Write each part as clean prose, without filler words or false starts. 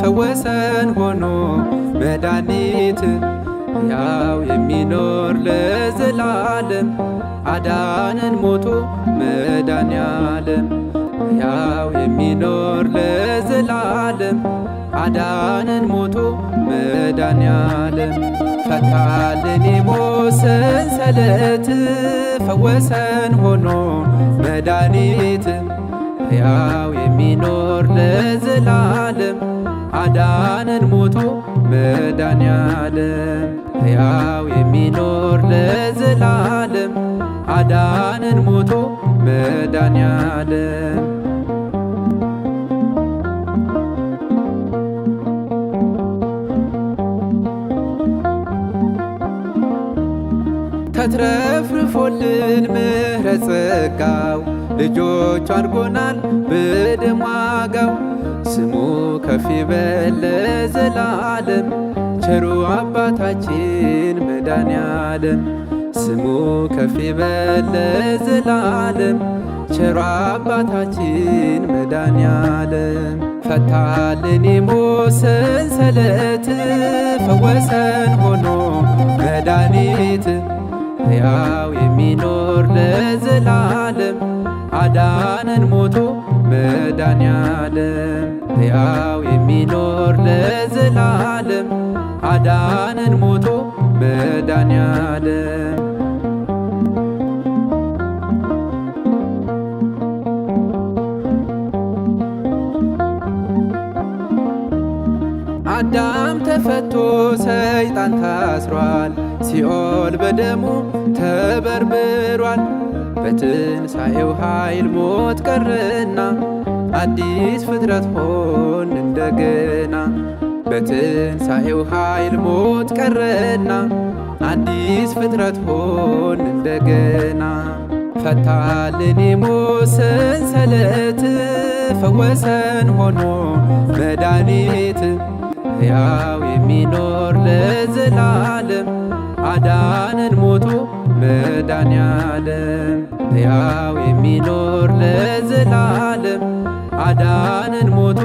ፈወሰን ሆኖ መድኃኒት ያው የሚኖር ለዘላለም አዳነን ሞቶ መድኃኔዓለም ያው የሚኖር ለዘላለም አዳነን ሞቶ መድኃኔዓለም ፈታልን የሞት ሰንሰለት ፈወሰን ሆኖ መድኃኒት ያው የሚኖር ለዘላለም አዳነን ሞቶ መድኃኔዓለም ያው የሚኖር ለዘላለም አዳነን ሞቶ መድኃኔዓለም ተትረፍርፎልን ምሕረት ጸጋው ልጆቹ አድርጎናል በደም ዋጋው ስሙ ከፍ ይበል ለዘላለም ቸሩ አባታችን መድኃኔዓለም ስሙ ከፍ ይበል ለዘላለም ቸሩ አባታችን መድኃኔዓለም ፈታልን የሞት ሰንሰለት ፈወሰን ሆኖ መድኃኒት ያው የሚኖር ለዘላለም አዳነን ሞቶ መድኃኔዓለም ያው የሚኖር ለዘላለም አዳነን ሞቶ መድኃኔዓለም አዳም ተፈቶ ሰይጣን ታስሯል ሲኦል በደሙ ተበርብሯል በትንሣኤው ኃይል ሞት ቀረና አዲስ ፍጥረት ሆን እንደገና በትንሣኤው ኃይል ሞት ቀረና አዲስ ፍጥረት ሆን እንደገና ፈታልን የሞት ሰንሰለት ፈወሰን ሆኖ መድኃኒት ያው የሚኖር ለዘላለም አዳነን ሞቶ መድኃኔዓለም ያው የሚኖር ለዘላለም አዳነን ሞቶ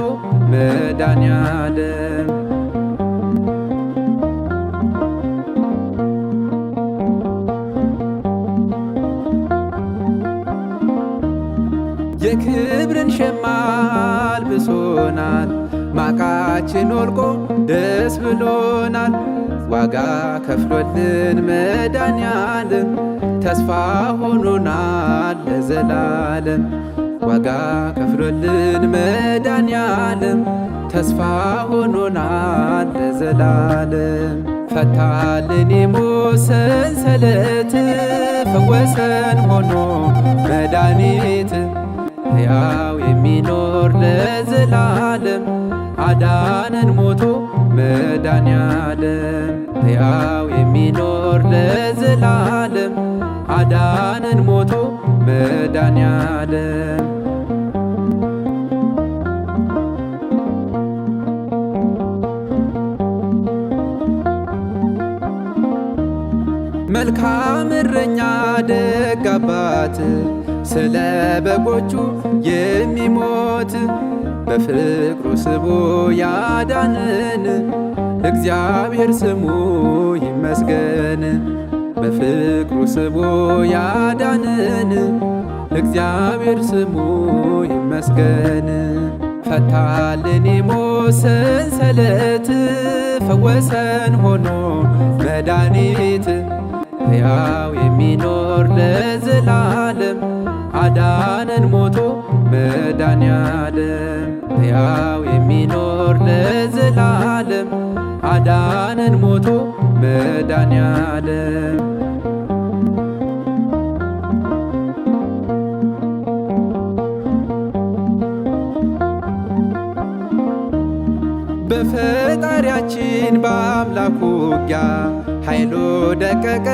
መድኃኔዓለም የክብርን ሸማ አልብሶናል ማቃችን ወልቆ ደስ ብሎናል ዋጋ ከፍሎልን መድኃኔዓለም ተስፋ ሆኖናል ለዘላለም ዋጋ ከፍሎልን መድኃኔዓለም ተስፋ ሆኖናል ለዘላለም ፈታልን የሞት ሰንሰለት ፈወሰን ሆኖ መድኃኒት ያው የሚኖር ለዘላለም አዳነን ሞቶ መድኃኔዓለም ያው የሚኖር ለዘላለም አዳነን ሞቶ መድኃኔዓለም መልካም እረኛ ደግ አባት ስለ በጎቹ የሚሞት በፍቅሩ ስቦ ያዳነን እግዚአብሔር ስሙ ይመስገን በፍቅሩ ስቦ ያዳነን እግዚአብሔር ስሙ ይመስገን ፈታልን የሞት ሰንሰለት ፈወሰን ሆኖ መድኃኒት ያው የሚኖር ለዘላለም አዳነን ሞቶ መድኃኔዓለም ያው የሚኖር ለዘላለም አዳነን ሞቶ መድኃኔዓለም በፈጣሪያችን በአምላኩ ውጊያ ኃይሉ ደቀቀ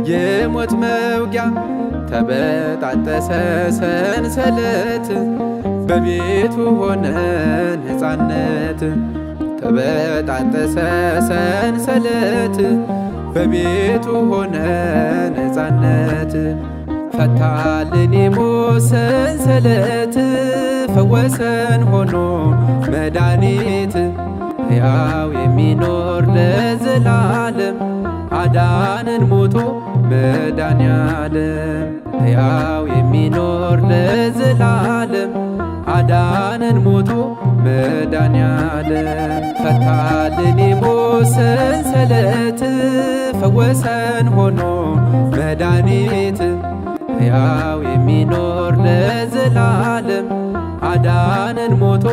የሞት መውጊያ ተበጣጠሰ ሰንሰለት በቤቱ ሆነን ነፃነት ተበጣጠሰ ሰንሰለት በቤቱ ሆነን ነፃነት ፈታልን የሞት ሰንሰለት ፈወሰን ሆኖ መድኃኒት ሕያው የሚኖር ለዘላለም አዳነን ሞቶ መድኃኔዓለም። ሕያው የሚኖር ለዘላለም አዳነን ሞቶ መድኃኔዓለም። ፈታልን የሞት ሰንሰለት ፈወሰን ሆኖ መድኃኒት። ሕያው የሚኖር ለዘላለም አዳነን ሞቶ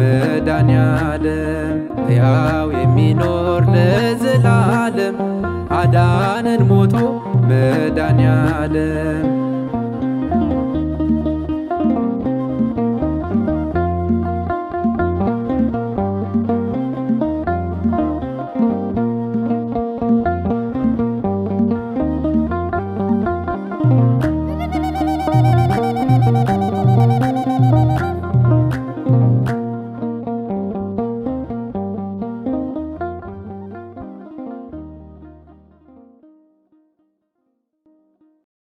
መድኃኔዓለም። ሕያው የሚኖር ለዘላለም አዳነን ሞቶ መድኃኔዓለም።